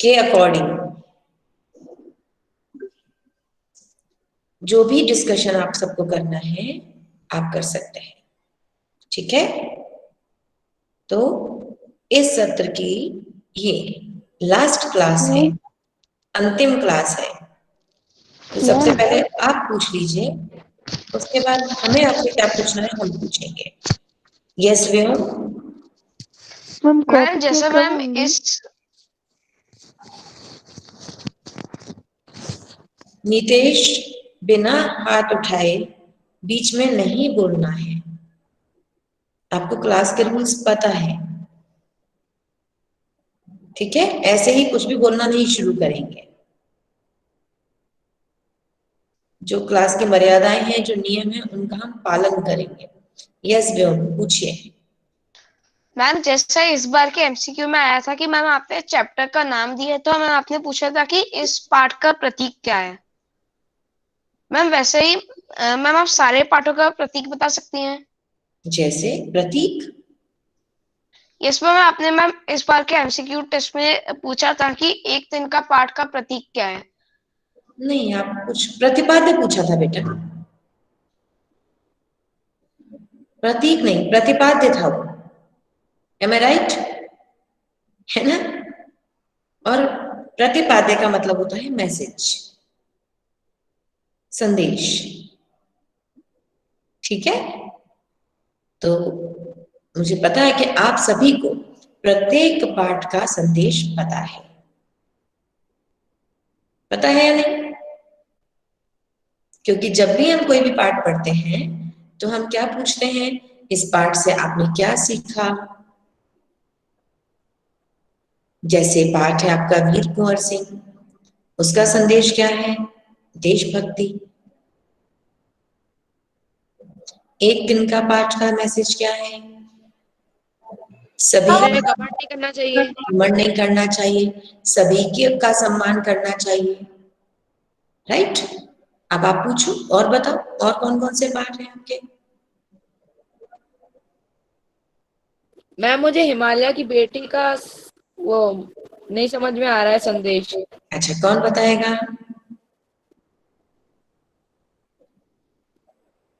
के अकॉर्डिंग जो भी डिस्कशन आप सबको करना है आप कर सकते हैं, ठीक है। तो इस सत्र की ये लास्ट क्लास है, अंतिम क्लास है। तो सबसे पहले आप पूछ लीजिए, उसके बाद हमें आपसे क्या पूछना है हम पूछेंगे। यस व्योम। मैम जैसे मैम इस नितेश, बिना हाथ उठाए बीच में नहीं बोलना है। आपको क्लास के रूल्स पता है, ठीक है। ऐसे ही कुछ भी बोलना नहीं शुरू करेंगे। जो क्लास की मर्यादाएं हैं, जो नियम है, उनका हम पालन करेंगे। यस व्योम, पूछिए। मैम जैसे इस बार के एमसीक्यू में आया था कि मैम आपने चैप्टर का नाम दिया तो मैम आपने पूछा था कि इस पाठ का प्रतीक क्या है। मैम वैसे ही मैम आप सारे पाठों का प्रतीक बता सकती हैं। जैसे प्रतीक। इसमें मैम आपने मैम इस बार के एमसीक्यू टेस्ट में पूछा था कि एक दिन का पाठ का प्रतीक क्या है। नहीं, आप कुछ प्रतिपाद्य पूछा था बेटा, प्रतीक नहीं, प्रतिपाद्य था वो। एम आई राइट? है ना। और प्रतिपाद्य का मतलब होता है मैसेज, संदेश, ठीक है। तो मुझे पता है कि आप सभी को प्रत्येक पाठ का संदेश पता है या नहीं? क्योंकि जब भी हम कोई भी पाठ पढ़ते हैं तो हम क्या पूछते हैं, इस पाठ से आपने क्या सीखा। जैसे पाठ है आपका वीर कुंवर सिंह, उसका संदेश क्या है? देशभक्ति। एक दिन का पाठ का मैसेज क्या है? सभी घमंड नहीं करना चाहिए। घमंड नहीं करना चाहिए, सभी के का सम्मान करना चाहिए, राइट। अब आप पूछो और बताओ, और कौन कौन से पाठ हैं आपके? मैम मुझे हिमालय की बेटी का वो नहीं समझ में आ रहा है संदेश। अच्छा, कौन बताएगा?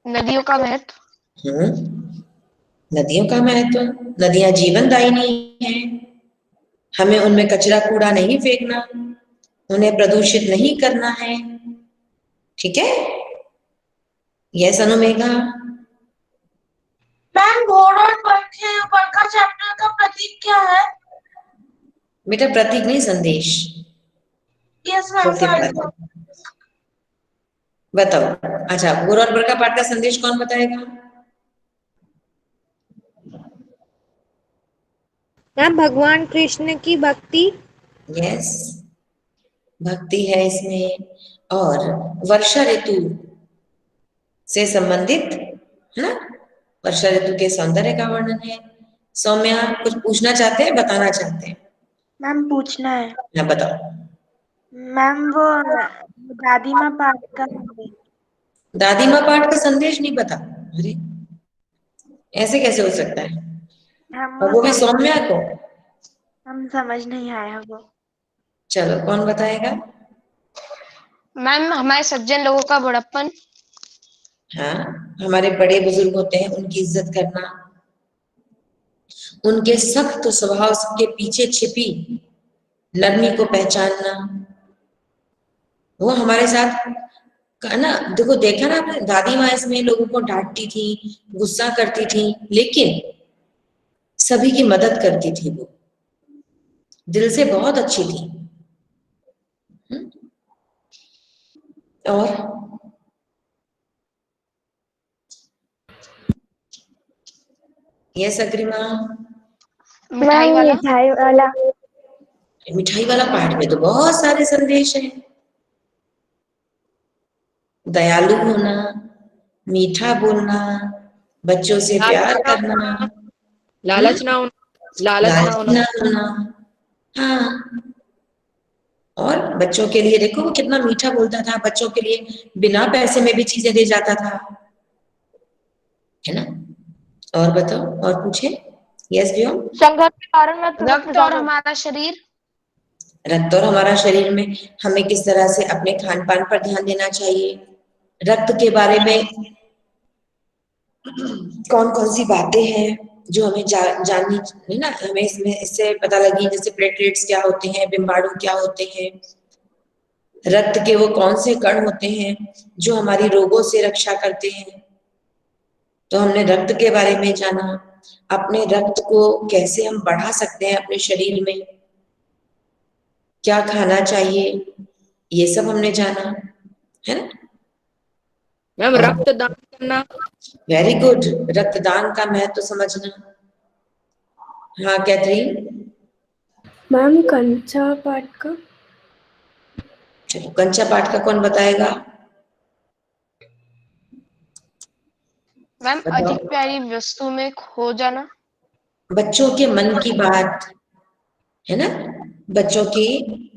नदियों का महत्व। नदियों का महत्व। नदियां जीवन दायिनी हैं, हमें उनमें कचरा कूड़ा नहीं फेंकना, उन्हें प्रदूषित नहीं करना है, ठीक है। यस अनुमेघा। मैम घोड़ और बरखा चैप्टर का प्रतीक क्या है? बेटा प्रतीक नहीं, संदेश। यस मैम, बताओ। अच्छा, गुरु और बरका पाठ का संदेश कौन बताएगा? मैम भगवान कृष्ण की भक्ति। यस, भक्ति है इसमें, और वर्षा ऋतु से संबंधित है ना, वर्षा ऋतु के सौंदर्य का वर्णन है। सौम्या कुछ पूछना चाहते हैं, बताना चाहते हैं? मैम पूछना है। हाँ बताओ। मैम वो दादी माँ पाठ का दादी माँ पाठ का संदेश नहीं पता? अरे ऐसे कैसे हो सकता है, हम और वो भी सौम्या को? हम समझ नहीं आया वो। चलो कौन बताएगा? मैम हमारे सज्जन लोगों का बड़प्पन। हाँ, हमारे बड़े बुजुर्ग होते हैं उनकी इज्जत करना, उनके सख्त स्वभाव के पीछे छिपी नरमी को पहचानना। वो हमारे साथ ना, देखो देखा ना आपने, दादी माँ इसमें लोगों को डांटती थी, गुस्सा करती थी, लेकिन सभी की मदद करती थी। वो दिल से बहुत अच्छी थी। और यस अग्रिमा। मिठाई वाला। मिठाई वाला। मिठाई वाला पाठ में तो बहुत सारे संदेश हैं। दयालु होना, मीठा बोलना, बच्चों से प्यार करना, लालच ना होना, लालच ना लालची होना। ना होना। हाँ, और बच्चों के लिए देखो वो कितना मीठा बोलता था, बच्चों के लिए बिना पैसे में भी चीजें दे जाता था, है ना। और बताओ, और पूछे। यस व्योम। संघर्ष के कारण मैं तुरंत वक्त और हमारा शरीर। रक्त और हमारा शरीर में हमें किस तरह से अपने खान पान पर ध्यान देना चाहिए, रक्त के बारे में कौन कौन सी बातें हैं जो हमें जाननी है ना, हमें इसमें इससे पता लगी, जैसे प्लेटलेट्स क्या होते हैं, बिम्बाणु क्या होते हैं, रक्त के वो कौन से कण होते हैं जो हमारी रोगों से रक्षा करते हैं। तो हमने रक्त के बारे में जाना, अपने रक्त को कैसे हम बढ़ा सकते हैं अपने शरीर में, क्या खाना चाहिए, ये सब हमने जाना, है ना। मैम रक्तदान करना। वेरी गुड, रक्तदान का महत्व समझना। हाँ कैथरीन। मैम कंचा पाठ का। चलो कंचा पाठ का कौन बताएगा? मैम बताओ। अधिक प्यारी वस्तु में खो जाना। बच्चों के मन की बात है ना, बच्चों की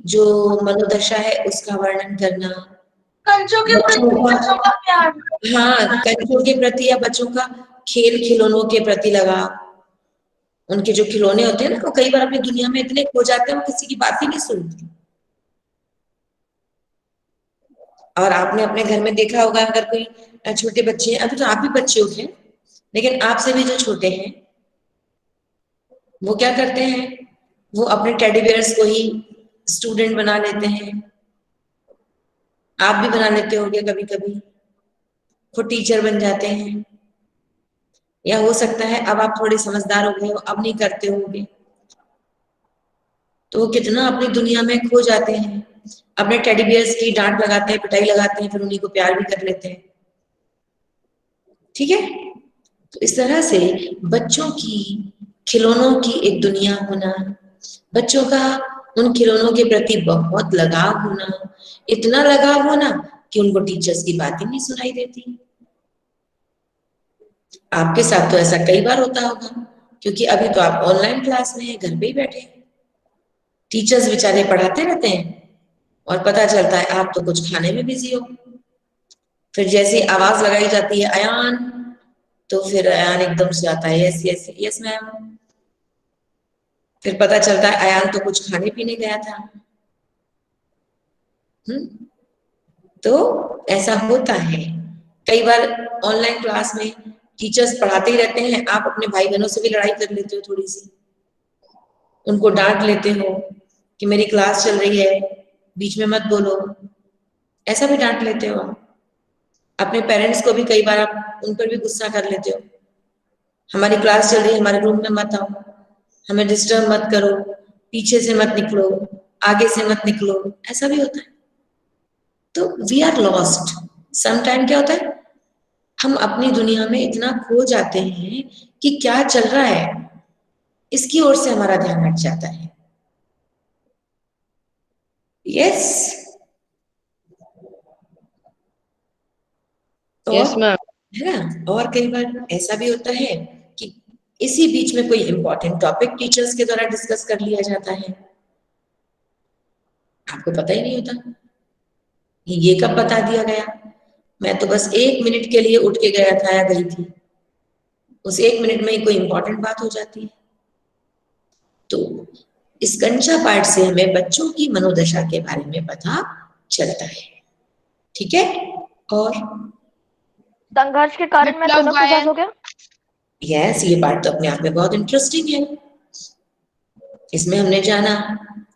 जो मनोदशा है उसका वर्णन करना, कंचों के प्रति बच्चों का प्यार। हाँ कंचों के प्रति या बच्चों का खेल खिलौनों के प्रति लगाव। उनके जो खिलौने होते हैं ना, वो कई बार अपनी दुनिया में इतने खो जाते हैं वो किसी की बात ही नहीं सुनते। और आपने अपने घर में देखा होगा, अगर कोई छोटे बच्चे हैं, अभी तो आप भी बच्चे हो हैं, लेकिन आपसे भी जो छोटे हैं वो क्या करते हैं, वो अपने टेडी बियर्स को ही स्टूडेंट बना लेते हैं। आप भी बना लेते होंगे कभी कभी, खुद टीचर बन जाते हैं, या हो सकता है अब आप थोड़े समझदार हो गए हो, अब नहीं करते होंगे। तो वो कितना अपनी दुनिया में खो जाते हैं, अपने टेडी बियर्स की डांट लगाते हैं, पिटाई लगाते हैं, फिर उन्हीं को प्यार भी कर लेते हैं। ठीक है, तो इस तरह से बच्चों की खिलौनों की एक दुनिया होना, बच्चों का उन खिलौनों के प्रति बहुत लगाव होना, इतना लगाव होना कि उनको टीचर्स की बात ही नहीं सुनाई देती। आपके साथ तो ऐसा कई बार होता होगा, क्योंकि अभी तो आप ऑनलाइन क्लास में हैं, घर पे ही बैठे हैं, टीचर्स बेचारे पढ़ाते रहते हैं और पता चलता है आप तो कुछ खाने में बिजी हो। फिर जैसे आवाज लगाई जाती है अयान, तो फिर अयान एकदम से आता है यस यस यस मैम। फिर पता चलता है अयान तो कुछ खाने पीने गया था। तो ऐसा होता है कई बार ऑनलाइन क्लास में टीचर्स पढ़ाते ही रहते हैं, आप अपने भाई बहनों से भी लड़ाई कर लेते हो थोड़ी सी, उनको डांट लेते हो कि मेरी क्लास चल रही है बीच में मत बोलो, ऐसा भी डांट लेते हो। अपने पेरेंट्स को भी कई बार आप उन पर भी गुस्सा कर लेते हो, हमारी क्लास चल रही है, हमारे रूम में मत आओ, हमें डिस्टर्ब मत करो, पीछे से मत निकलो, आगे से मत निकलो, ऐसा भी होता है। तो वी आर लॉस्ट। समटाइम क्या होता है, हम अपनी दुनिया में इतना खो जाते हैं कि क्या चल रहा है इसकी ओर से हमारा ध्यान हट जाता है। Yes yes ma'am. है ना। और कई बार ऐसा भी होता है कि इसी बीच में कोई इंपॉर्टेंट टॉपिक टीचर्स के द्वारा डिस्कस कर लिया जाता है, आपको पता ही नहीं होता ये कब बता दिया गया, मैं तो बस 1 मिनट के लिए उठ के गया था या गई थी, उस 1 मिनट में ही कोई इंपॉर्टेंट बात हो जाती है। तो इस कंचा पाठ से हमें बच्चों की मनोदशा के बारे में पता चलता है। ठीक है, और संघर्ष के कारण मैं पुनः प्रयास हो गया। यस, ये पार्ट तो अपने आप में बहुत इंटरेस्टिंग है। इसमें हमने जाना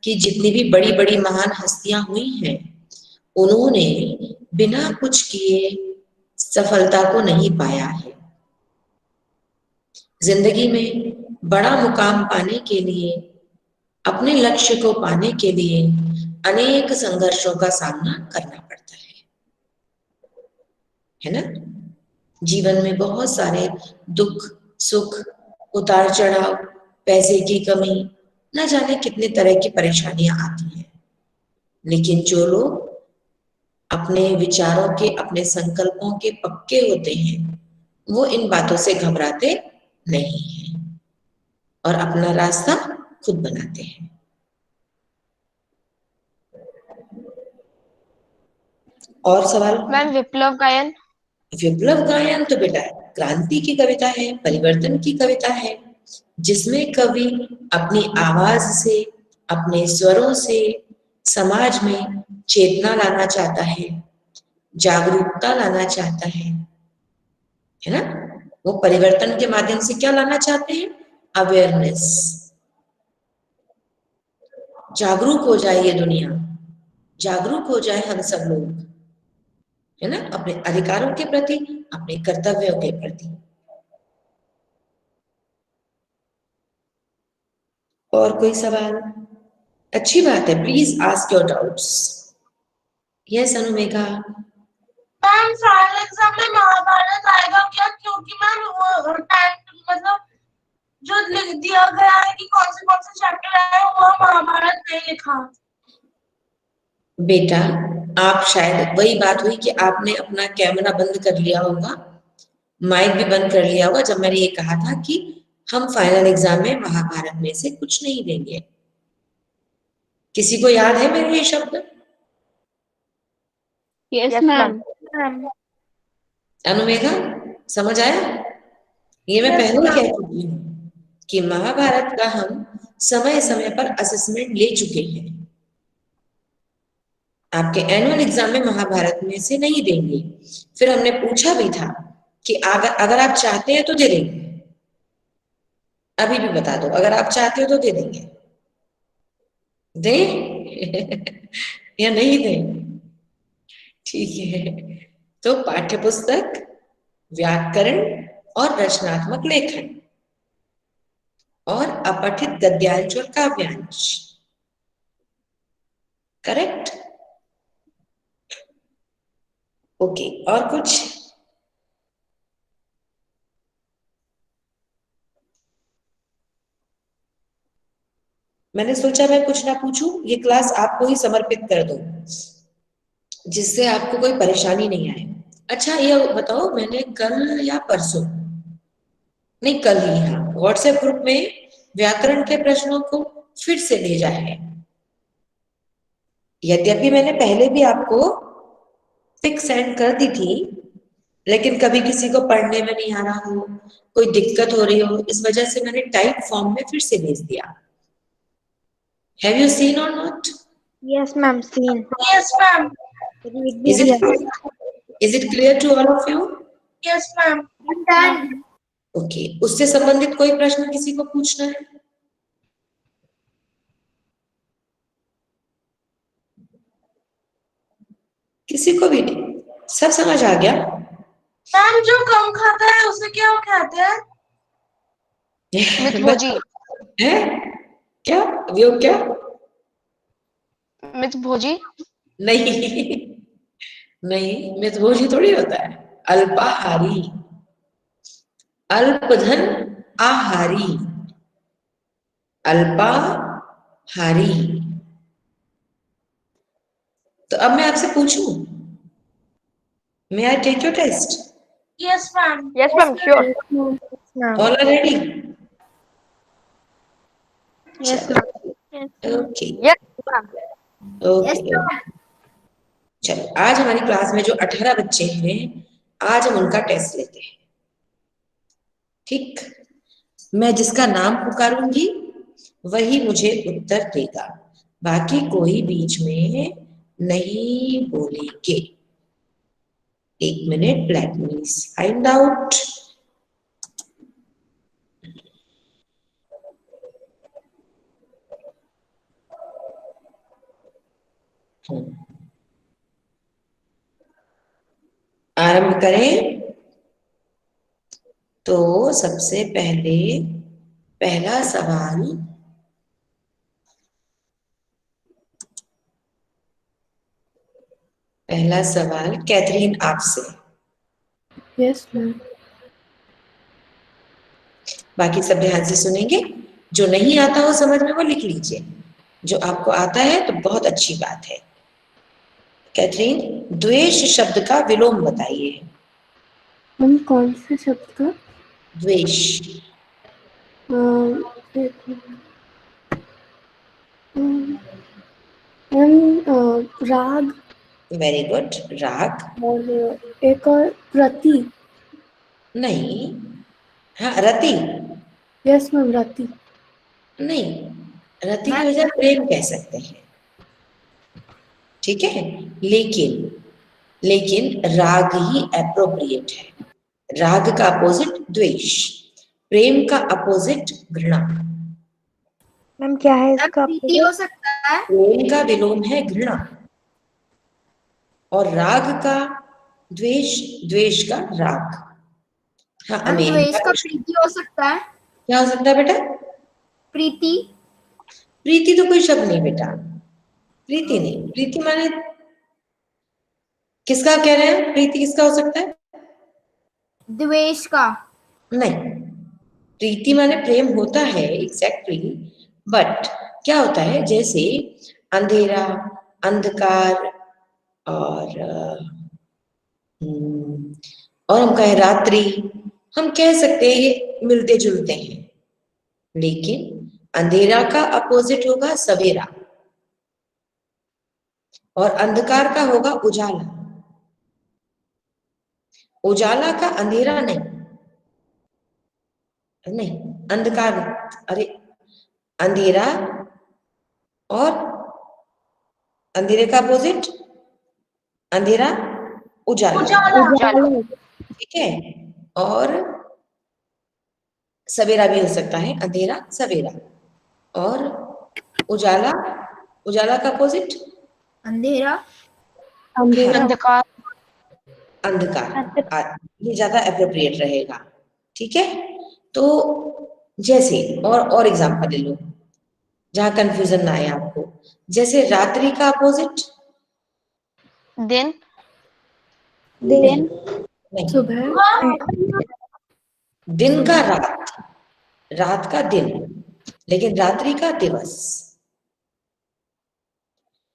कि जितनी भी बड़ी बड़ी महान हस्तियां हुई हैं, उन्होंने बिना कुछ किए सफलता को नहीं पाया है। जिंदगी में बड़ा मुकाम पाने के लिए, अपने लक्ष्य को पाने के लिए अनेक संघर्षों का सामना करना पड़ता है ना। जीवन में बहुत सारे दुख सुख, उतार चढ़ाव, पैसे की कमी, न जाने कितने तरह की परेशानियां आती हैं, लेकिन जो लोग अपने विचारों के, अपने संकल्पों के पक्के होते हैं, वो इन बातों से घबराते नहीं हैं और अपना रास्ता खुद बनाते हैं। और सवाल? मैम विप्लव गायन। विप्लव गायन तो बेटा क्रांति की कविता है, परिवर्तन की कविता है, जिसमें कवि अपनी आवाज से अपने स्वरों से समाज में चेतना लाना चाहता है, जागरूकता लाना चाहता है ना। वो परिवर्तन के माध्यम से क्या लाना चाहते हैं? अवेयरनेस। जागरूक हो जाए ये दुनिया, जागरूक हो जाए हम सब लोग, है ना, अपने अधिकारों के प्रति, अपने कर्तव्यों के प्रति। और कोई सवाल? अच्छी बात है, please ask your doubts. Yes Anumegha. Ma'am final exam में महाभारत आएगा क्या? क्योंकि मैम वो मतलब जो लिख दिया गया है कि कौन से चैप्टर आए वो महाभारत नहीं लिखा। बेटा आप शायद, वही बात हुई कि आपने अपना कैमरा बंद कर लिया होगा, माइक भी बंद कर लिया होगा जब मैंने ये कहा था कि हम फाइनल एग्जाम में महाभारत में से कुछ नहीं देंगे। किसी को याद है मेरे ये शब्द? Yes ma'am. अनुमेघा समझ आया? ये मैं पहले ही कह चुकी हूँ कि महाभारत का हम समय समय पर असेसमेंट ले चुके हैं। आपके एनुअल एग्जाम में महाभारत में से नहीं देंगे। फिर हमने पूछा भी था कि अगर आप चाहते हैं तो दे देंगे। अभी भी बता दो, अगर आप चाहते हो तो दे देंगे। दें या नहीं दें? ठीक है, तो पाठ्यपुस्तक, व्याकरण और रचनात्मक लेखन और अपठित गद्यांश और काव्यांश, करेक्ट? ओके, और कुछ? मैंने सोचा मैं कुछ ना पूछूं, ये क्लास आपको ही समर्पित कर दूं, जिससे आपको कोई परेशानी नहीं आए। अच्छा ये बताओ, मैंने कल या परसों, नहीं कल ही, हाँ, व्हाट्सएप ग्रुप में व्याकरण के प्रश्नों को फिर से भेजा है। यद्यपि मैंने पहले भी आपको पिक सेंड कर दी थी, लेकिन कभी किसी को पढ़ने में नहीं आ रहा हो, कोई दिक्कत हो रही हो, इस वजह से मैंने टाइप फॉर्म में फिर से भेज दिया। Have you seen or not? Yes, ma'am. Seen. Yes ma'am. Read Is भी it is it clear to all of you? Yes ma'am. Okay, उससे संबंधित कोई प्रश्न किसी को पूछना है? किसी को भी नहीं? सब समझ आ गया? मैम जो कम खाता है उसे क्या कहते हैं? मितभोजी। है क्या? वो क्या? मितभोजी। नहीं नहीं, मितभोजी थोड़ी होता है, अल्पाहारी, अल्पधन आहारी, अल्पाहारी। तो अब मैं आपसे पूछूं, may I take your test? Yes ma'am. Yes ma'am, sure. All are ready? Yes, ma'am. Okay. Yes ma'am. Okay, चलो आज हमारी क्लास में जो 18 बच्चे हैं, आज हम उनका टेस्ट लेते हैं। ठीक, मैं जिसका नाम पुकारूंगी वही मुझे उत्तर देगा, बाकी कोई बीच में नहीं बोलेंगे। 1 minute, let me find out. आरंभ करें तो सबसे पहले पहला सवाल कैथरीन आपसे। Yes ma'am. बाकी सब ध्यान से सुनेंगे, जो नहीं आता हो समझ में वो लिख लीजिए, जो आपको आता है तो बहुत अच्छी बात है। कैथरीन, द्वेष शब्द का विलोम बताइए। मैम कौन से शब्द का? द्वेष। राग। वेरी गुड, राग। और एक और रति। नहीं, हाँ रति। यस मैम, रति। नहीं, रति की वजह प्रेम कह सकते हैं, ठीक है। लेकिन राग ही एप्रोप्रिएट है। राग का अपोजिट द्वेष, प्रेम का अपोजिट घृणा। मैम क्या है इसका प्रीति हो सकता है। प्रेम का विलोम है घृणा, और राग का द्वेष, द्वेष का राग। हाँ, मैम द्वेष का प्रीति हो सकता है। क्या हो सकता है बेटा? प्रीति। प्रीति तो कोई शब्द नहीं बेटा, प्रीति नहीं। प्रीति माने किसका कह रहे हैं? प्रीति किसका हो सकता है? द्वेष का। नहीं, प्रीति माने प्रेम होता है एग्जैक्टली, बट क्या होता है, जैसे अंधेरा, अंधकार, और हम कहें रात्रि, हम कह सकते हैं ये मिलते जुलते हैं, लेकिन अंधेरा का अपोजिट होगा सवेरा, और अंधकार का होगा उजाला। उजाला का अंधेरा नहीं, नहीं अंधकार, अरे अंधेरा और अंधेरे का अपोजिट अंधेरा उजाला, ठीक है। और सवेरा भी हो सकता है, अंधेरा सवेरा, और उजाला, उजाला का अपोजिट अंधेरा। अंधकार। अंधकार, ये ज्यादा एप्रोप्रिएट रहेगा, ठीक है। तो जैसे और एग्जांपल ले लो जहां कंफ्यूजन ना आए आपको, जैसे रात्रि का अपोजिट दिन। नहीं, सुबह। दिन का रात, रात का दिन, लेकिन रात्रि का दिवस।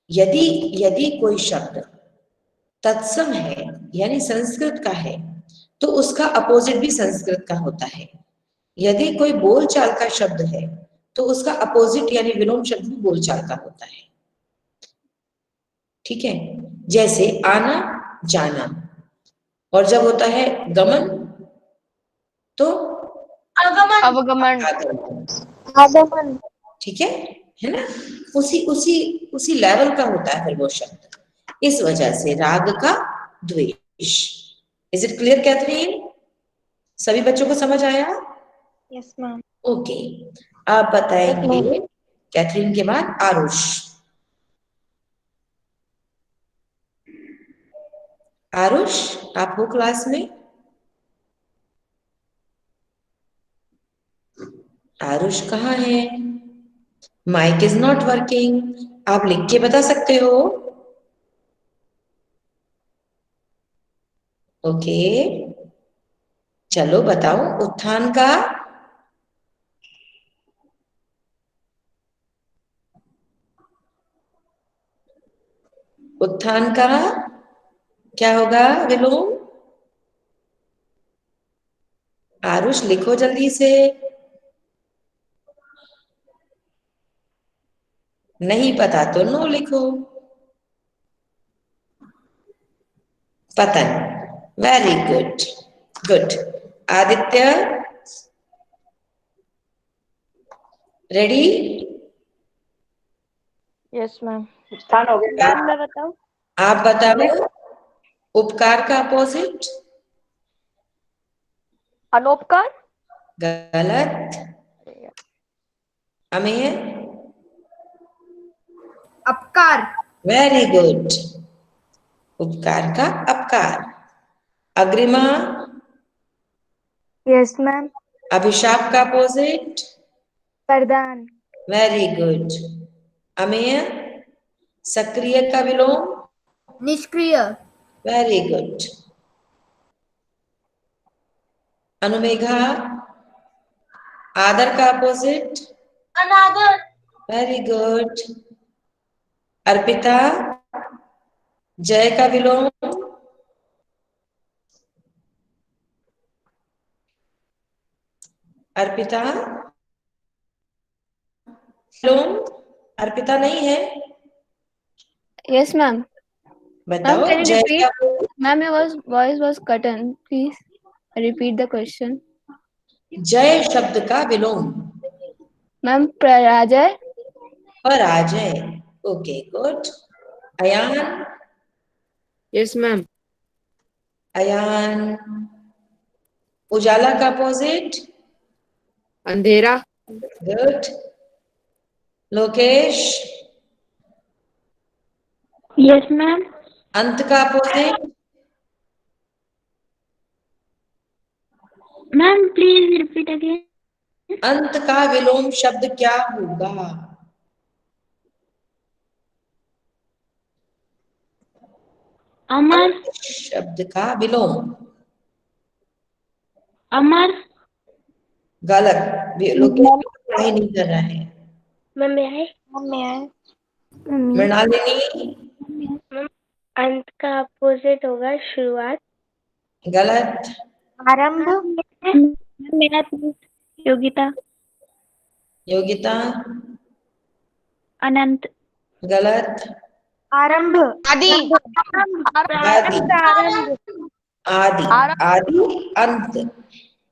यदि कोई शब्द तत्सम है यानी संस्कृत का है, तो उसका अपोजिट भी संस्कृत का होता है। यदि कोई बोलचाल का शब्द है, तो उसका अपोजिट यानी विलोम शब्द भी बोलचाल का होता है, ठीक है। जैसे आना, जाना, और जब होता है गमन तो अवगमन। आगमन। ठीक है ना। उसी लेवल का होता है फिर वो शब्द, इस वजह से राग का द्वेष। Is it clear Catherine? सभी बच्चों को समझ आया? Yes ma'am. ओके, आप बताएंगे कैथरीन के बाद आरुष। आरुष, आप हो क्लास में? आरुष कहाँ है? माइक इज नॉट वर्किंग, आप लिख के बता सकते हो? ओके, चलो बताओ उत्थान का क्या होगा विलोम? आरुष लिखो जल्दी से। नहीं पता तो नो लिखो। पतन, very good. Aditya, ready? Yes ma'am. स्थान हो गया। मैम मैं बताऊं? आप बताओ उपकार का अपोजिट? अनोपकार। गलत। अमेय? अपकार। वेरी गुड, उपकार का अपकार। अग्रिमा? Yes ma'am. अभिशाप का अपोजिट? वरदान। Very good. अमेय? सक्रिय का विलोम? निष्क्रिय। Very good. अनुमेघा? आदर का अपोजिट? अनादर। Very good. अर्पिता? जय का विलोम? अर्पिता? विलोम? अर्पिता नहीं है? Yes, ma'am. बताओ। Ma'am, can you जय repeat? का Ma'am, your voice was cut in. Please repeat the question. जय शब्द का विलोम? Ma'am, Prajay. पर आ जाए। Okay good. Ayan, yes ma'am. Ayan, उजाला का अपोजिट। अंधेरा। गुड। Lokesh, yes ma'am. अंत का opposite. Ma'am please repeat again. अंत का विलोम शब्द क्या होगा? अमर। अंत शब्द का विलोम। अमर। गलत। लोकेश पढ़ाई नहीं कर रहा है। मम्मी आए। मम्मी आए। मृणालिनी, अंत का अपोजिट होगा शुरुआत। गलत। आरंभ। मेरा योगिता। योगिता, अनंत। गलत। आरंभ। आदि। आदि। आदि। आदि। अंत।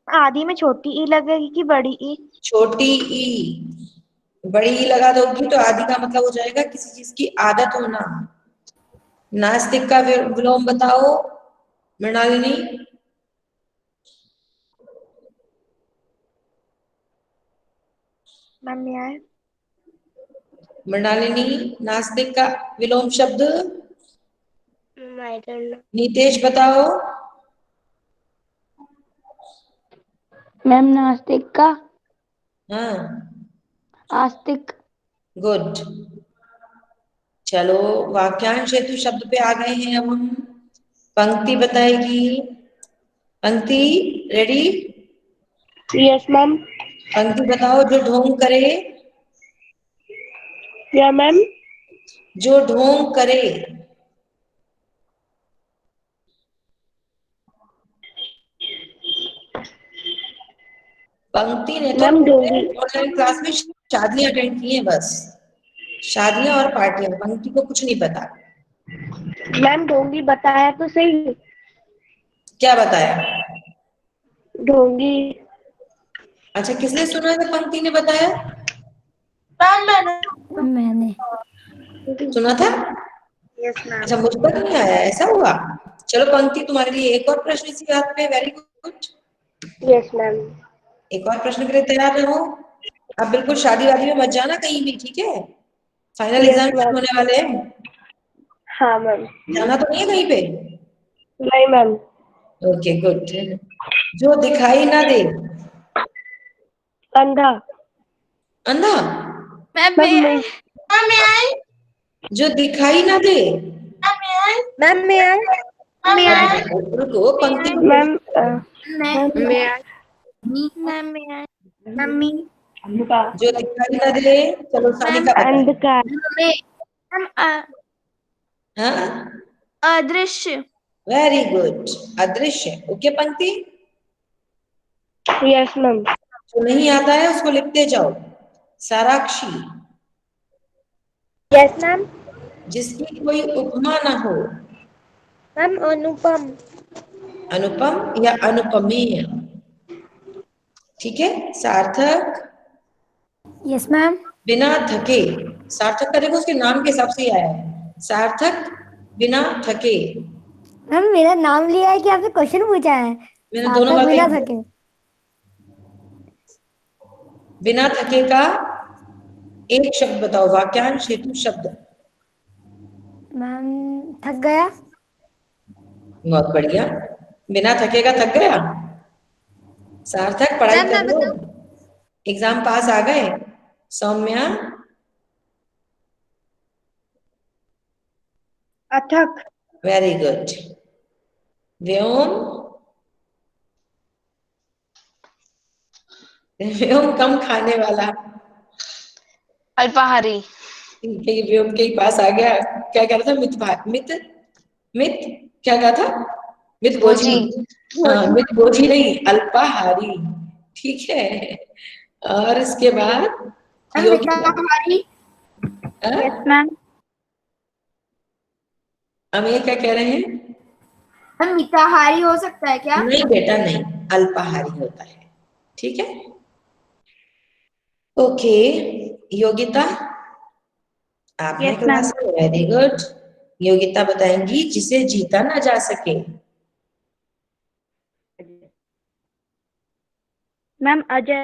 आदि में छोटी ई लगेगी कि बड़ी ई? छोटी ई। बड़ी ई लगा दोगी तो आदि का मतलब हो जाएगा किसी चीज की आदत होना। नास्तिक का विलोम बताओ मृणालिनी। मम्मी आए। मृणालिनी, नास्तिक का विलोम शब्द। नीतेश बताओ। मैम नास्तिक का हाँ, आस्तिक। गुड। चलो वाक्यांश हेतु शब्द पे आ गए हैं अब हम। पंक्ति बताएगी। पंक्ति रेडी? Yes ma'am. पंक्ति बताओ। जो ढोंग करे। या मैम। जो ढोंग करे। पंक्ति ने तो ऑनलाइन क्लास में शादियां अटेंड की हैं, बस शादियां और पार्टियां। पंक्ति को कुछ नहीं पता। मैम ढोंगी बताया तो सही। क्या बताया? ढोंगी। अच्छा, किसने सुना था पंक्ति ने बताया? मैंने। सुना था? Yes ma'am. अच्छा, मुझ पर नहीं आया, ऐसा हुआ। चलो पंक्ति, तुम्हारे लिए एक और प्रश्न इसी बात पे। Very good. Yes ma'am. एक और प्रश्न के लिए तैयार रहो। अब बिल्कुल शादी वादी में मत जाना कहीं भी, ठीक है? Final Yes, exam ma'am. होने वाले हैं। हाँ मैम। जाना तो नहीं है कहीं पे? नहीं मैम। Okay good. जो दिखाई ना दे। अंधा। अंधा। मैम जो दिखाई ना दे। मैम मैं आए। रुको, पंक्ति को मैम मम्मी। जो दिखाई ना दे। चलो सानिका बताए। अंधकार। हाँ, अदृश्य। Very good. अदृश्य। ओके पंक्ति। Yes ma'am. जो नहीं आता है उसको लिखते जाओ। साराक्षी। Yes ma'am. जिसकी कोई उपमा ना हो। मैम अनुपम। अनुपम या अनुपमेय। ठीक है। सार्थक। Yes ma'am. बिना थके। सार्थक का देखो उसके नाम के हिसाब से ही आया है। सार्थक बिना थके। मैम मेरा नाम लिया है कि आपने क्वेश्चन पूछा है? मैंने दोनों सार्थक बिना बातें। थके। बिना थके का एक शब्द बताओ, वाक्यांश हेतु शब्द। मैम थक गया। बहुत बढ़िया। बिना थके का थक गया। सार्थक पढ़ाई मैम कर मैं लो। एग्जाम पास आ गए। सौम्या। अथक। Very good. व्योम। व्योम कम खाने वाला। अल्पाहारी। ठीक है, ये व्योम के ही पास आ गया। क्या कह रहा था? मित मित क्या कहा था? मित भोजी। हाँ, मित भोजी नहीं, अल्पाहारी। ठीक है। और इसके बाद योगिता। Yes ma'am. अमीर क्या कह रहे हैं? हम मिताहारी हो सकता है क्या? नहीं बेटा नहीं, अल्पाहारी होता है। ठीक है। ओके। योगिता। आपने Yes, क्लास में, वेरी गुड। योगिता बताएंगी जिसे जीता ना जा सके। मैम अजय।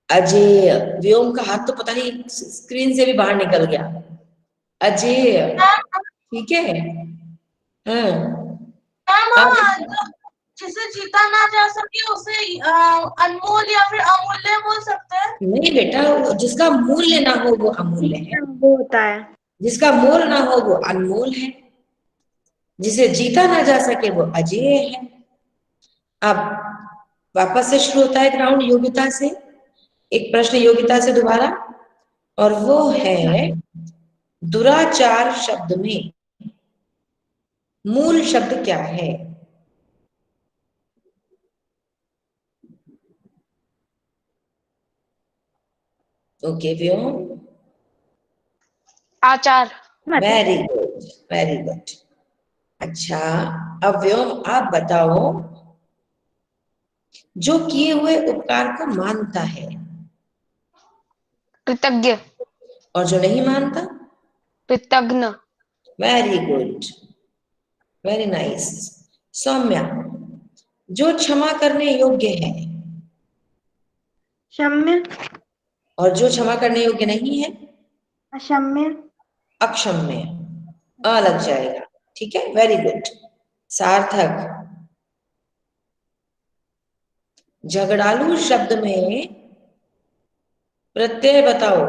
अजय। व्योम का हाथ तो पता नहीं स्क्रीन से भी बाहर निकल गया। अजय, ठीक है। हाँ, मैम जिसे जीता ना जा सके उसे अनमोल या फिर अमूल्य बोल सकते हैं। नहीं बेटा, जिसका मूल्य ना हो वो अमूल्य है, वो होता है। जिसका मोल ना हो वो अनमोल है, जिसे जीता ना जा सके वो अजेय है। अब वापस से शुरू होता है ग्राउंड योग्यता से। एक प्रश्न योग्यता से दोबारा, और वो है दुराचार शब्द में मूल शब्द क्या है? ओके व्योम, आचार। Very good, very good. अच्छा, अब व्योम आप बताओ, जो किए हुए उपकार को मानता है कृतज्ञ। और जो नहीं मानता? कृतघ्न। Very good, very nice. Saumya, जो क्षमा करने योग्य है क्षम्य, और जो क्षमा करने योग्य नहीं है? अक्षम्य, अक्षम्य। अ लग जाएगा, ठीक है, वेरी गुड। सार्थक, झगड़ालू शब्द में प्रत्यय बताओ।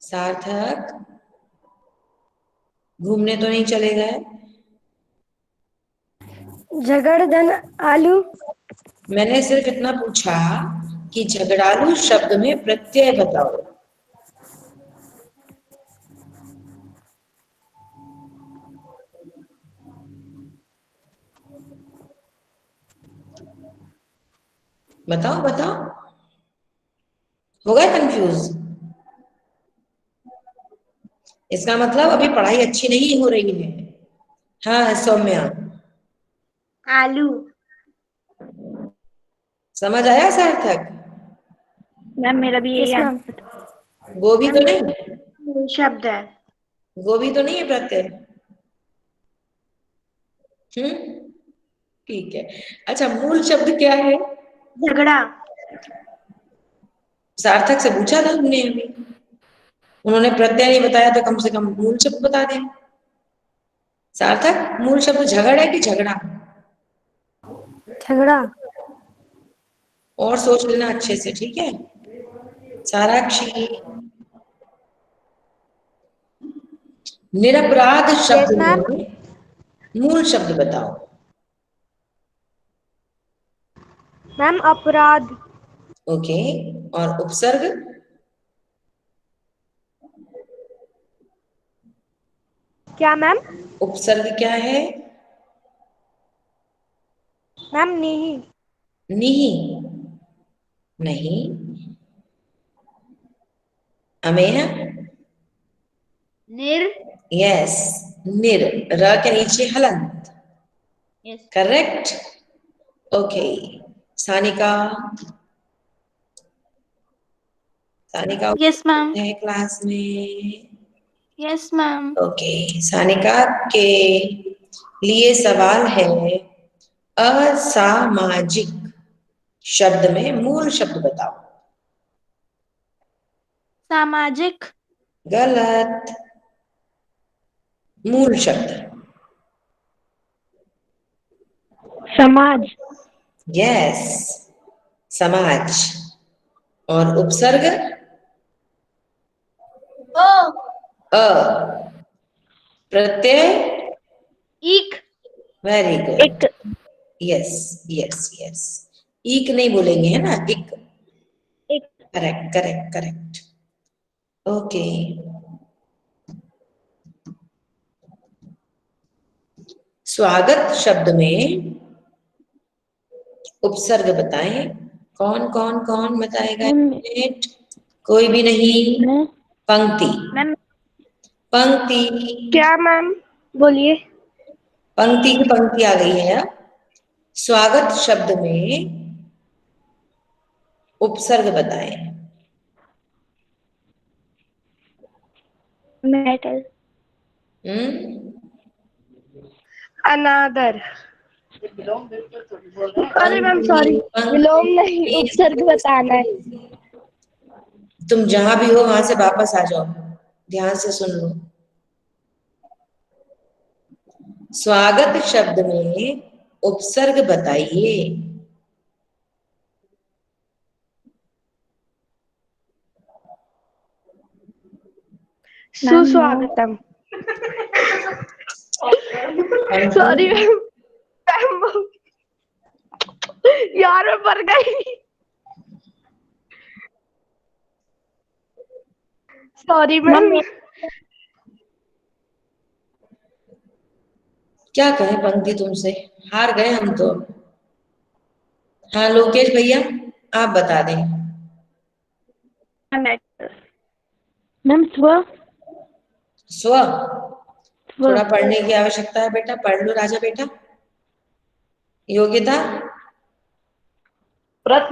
सार्थक, घूमने तो नहीं चले गए? झगड़धन आलू। मैंने सिर्फ इतना पूछा कि झगड़ालू शब्द में प्रत्यय बताओ। बताओ बताओ, हो गए कंफ्यूज? इसका मतलब अभी पढ़ाई अच्छी नहीं हो रही है। हाँ सौम्या, आलू। समझ आया सार्थक? मैम मेरा भी यही गोभी तो नहीं? मूल शब्द है। गोभी तो नहीं है प्रत्यय? ठीक है। अच्छा, मूल शब्द क्या है? झगड़ा। सार्थक से पूछा था हमने अभी, उन्होंने प्रत्यय नहीं बताया तो कम से कम मूल शब्द बता दें। सार्थक, मूल शब्द झगड़ है कि झगड़ा? झगड़ा। और सोच लेना अच्छे से, ठीक है। साराक्षी, निरपराध शब्द में मूल शब्द बताओ। मैम अपराध। ओके, और उपसर्ग? क्या मैम? उपसर्ग क्या है? मैम नहीं। नहीं? नहीं। अमेय? निर। यस, निर। र के नीचे हलंत। Correct. Okay, Sanika. Sanika yes ma'am. है क्लास में? Yes ma'am. ओके, सानिका के लिए सवाल है, असामाजिक शब्द में मूल शब्द बताओ। सामाजिक। गलत। मूल शब्द। समाज। यस, समाज। और उपसर्ग? अ। प्रत्यय? इक। Very good. Yes yes yes, ईक नहीं बोलेंगे, है ना, इक। Correct correct correct. ओके, स्वागत शब्द में उपसर्ग बताएं। कौन कौन कौन बताएगा? कोई भी नहीं। पंक्ति। मैम पंक्ति। क्या मैम? बोलिए। पंक्ति की पंक्ति आ गई है अब। स्वागत शब्द में उपसर्ग बताएं। मेटल। अनादर। अरे मैम सॉरी, पंक्ति, विलोम नहीं, please, उपसर्ग बताना है। तुम जहां भी हो वहां से वापस आ जाओ, ध्यान से सुन लो। स्वागत शब्द में उपसर्ग बताइए। सुस्वागतम। सॉरी मैम, यार मैं मर गई। Sorry ma'am. क्या कहें पंक्ति तुमसे, हार गए हम तो। हाँ लोकेश भैया आप बता दें। मैम स्व। स्व, थोड़ा पढ़ने की आवश्यकता है बेटा, पढ़ लो राजा बेटा। योग्यता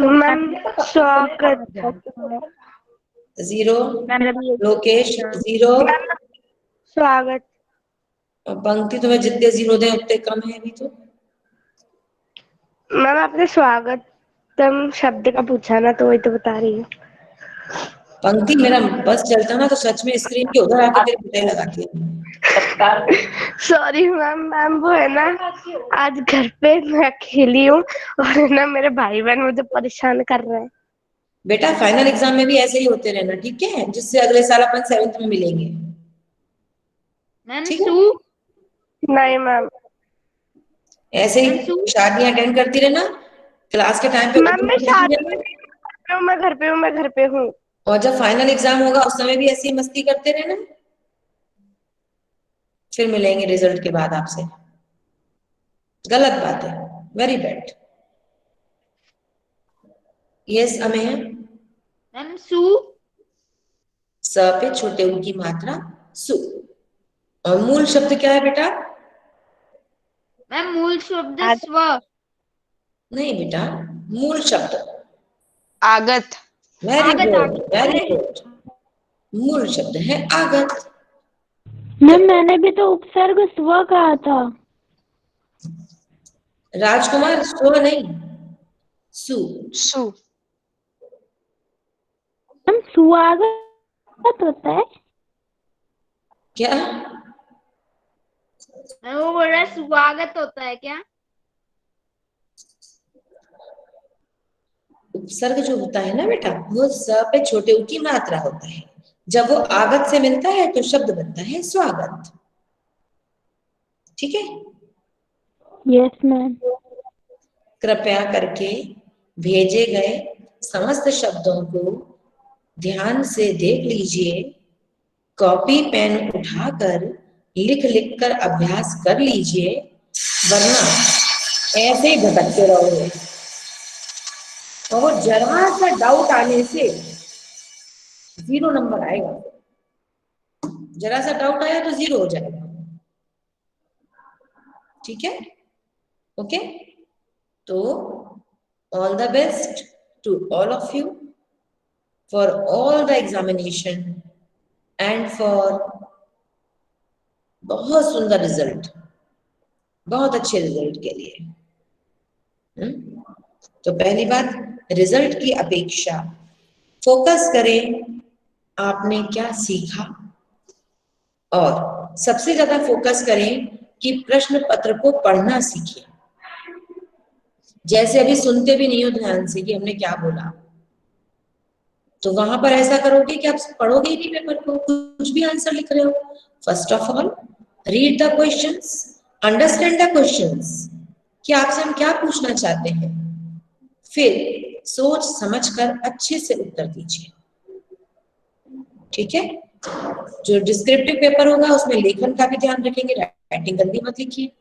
मैम स्वागत। 0, लोकेश 0। स्वागत। पंक्ति तुम्हें जितने 0 दें उतने कम है अभी तो। मैम आपने स्वागतम शब्द का पूछा ना, तो वही तो बता रही हूँ। पंक्ति मेरा बस चलता ना तो सच में स्क्रीन के उधर आके तेरे पिटाई लगाती है। सॉरी मैम, मैम वो है ना, आज घर पे मैं अकेली हूँ और है ना मेरे भाई बहन मुझे परेशान कर रहे हैं। बेटा फाइनल एग्जाम में भी ऐसे ही होते रहना, ठीक है, जिससे अगले साल अपन 7th में मिलेंगे। ठीक है, नहीं मैम। ऐसे ही शादियां अटेंड करती रहना क्लास के टाइम पे। मैम मैं शादी में नहीं हूँ, मैं घर पे हूँ, मैं घर पे हूँ। और जब फाइनल एग्जाम होगा उस समय भी ऐसी मस्ती करते रहना। फिर मिलेंगे रिजल्ट के बाद आपसे। गलत बात है, very bad. Yes Amey. Ma'am सु। स पे छोटे उ की मात्रा सु। और मूल शब्द क्या है बेटा? मैम मूल शब्द स्व। नहीं बेटा, मूल शब्द आगत। वेरी आगत, गुड, आगत। Very good. मूल शब्द है आगत। मैम मैंने भी तो उपसर्ग स्व कहा था। राजकुमार स्व नहीं, सु। सु। मैम सुआगत होता है। क्या? मैम वो बोल रहा है स्वागत होता है क्या? उपसर्ग जो होता है ना बेटा, वो स पे छोटे उ की मात्रा होता है। जब वो आगत से मिलता है तो शब्द बनता है स्वागत। ठीक है, यस मैम। कृपया करके भेजे गए समस्त शब्दों को ध्यान से देख लीजिए, कॉपी पेन उठाकर लिख लिख कर अभ्यास कर लीजिए, वरना ऐसे ही भटकते रहोगे और जरा सा डाउट आने से 0 नंबर आएगा। जरा सा डाउट आया तो 0 हो जाएगा। ठीक है, ओके। तो all the best to all of you for all the examination and for बहुत सुंदर रिजल्ट, बहुत अच्छे रिजल्ट के लिए। तो पहली बात, रिजल्ट की अपेक्षा फोकस करें आपने क्या सीखा, और सबसे ज्यादा फोकस करें कि प्रश्न पत्र को पढ़ना सीखें। जैसे अभी सुनते भी नहीं हो ध्यान से कि हमने क्या बोला, तो वहां पर ऐसा करोगे कि आप पढ़ोगे ही नहीं पेपर को, कुछ भी आंसर लिख रहे हो। First of all read the questions, understand the questions कि आपसे हम क्या पूछना चाहते हैं, फिर सोच समझकर अच्छे से उत्तर दीजिए। ठीक है, जो डिस्क्रिप्टिव पेपर होगा उसमें लेखन का भी ध्यान रखेंगे, राइटिंग गंदी मत लिखिए,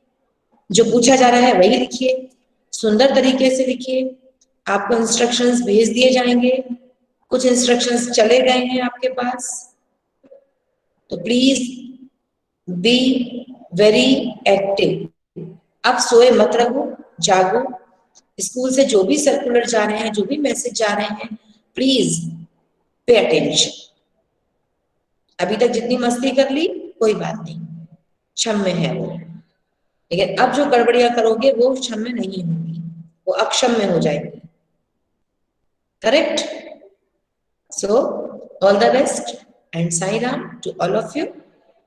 जो पूछा जा रहा है वही लिखिए, सुंदर तरीके से लिखिए। आपको इंस्ट्रक्शंस भेज दिए जाएंगे, कुछ इंस्ट्रक्शंस चले गए हैं आपके पास, तो प्लीज बी वेरी एक्टिव। अब सोए मत रहो, जागो। स्कूल से जो भी सर्कुलर जा रहे हैं, जो भी मैसेज जा रहे हैं, प्लीज पे अटेंशन। अभी तक जितनी मस्ती कर ली कोई बात नहीं, क्षम्य है वो, लेकिन अब जो गड़बड़ियां करोगे वो क्षम्य नहीं होगी, वो अक्षम्य हो जाएगी। Correct? So all the best and Sai Ram to all of you.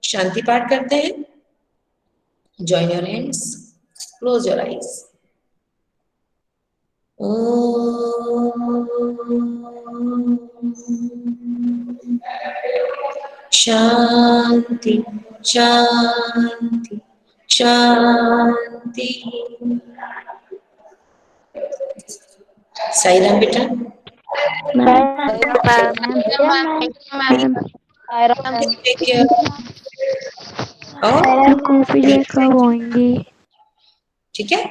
शांति पाठ करते हैं। Join your hands, close your eyes. शांति शांति शांति। साई राम बेटा। Take care. और कॉफी कब आएंगी? ठीक है।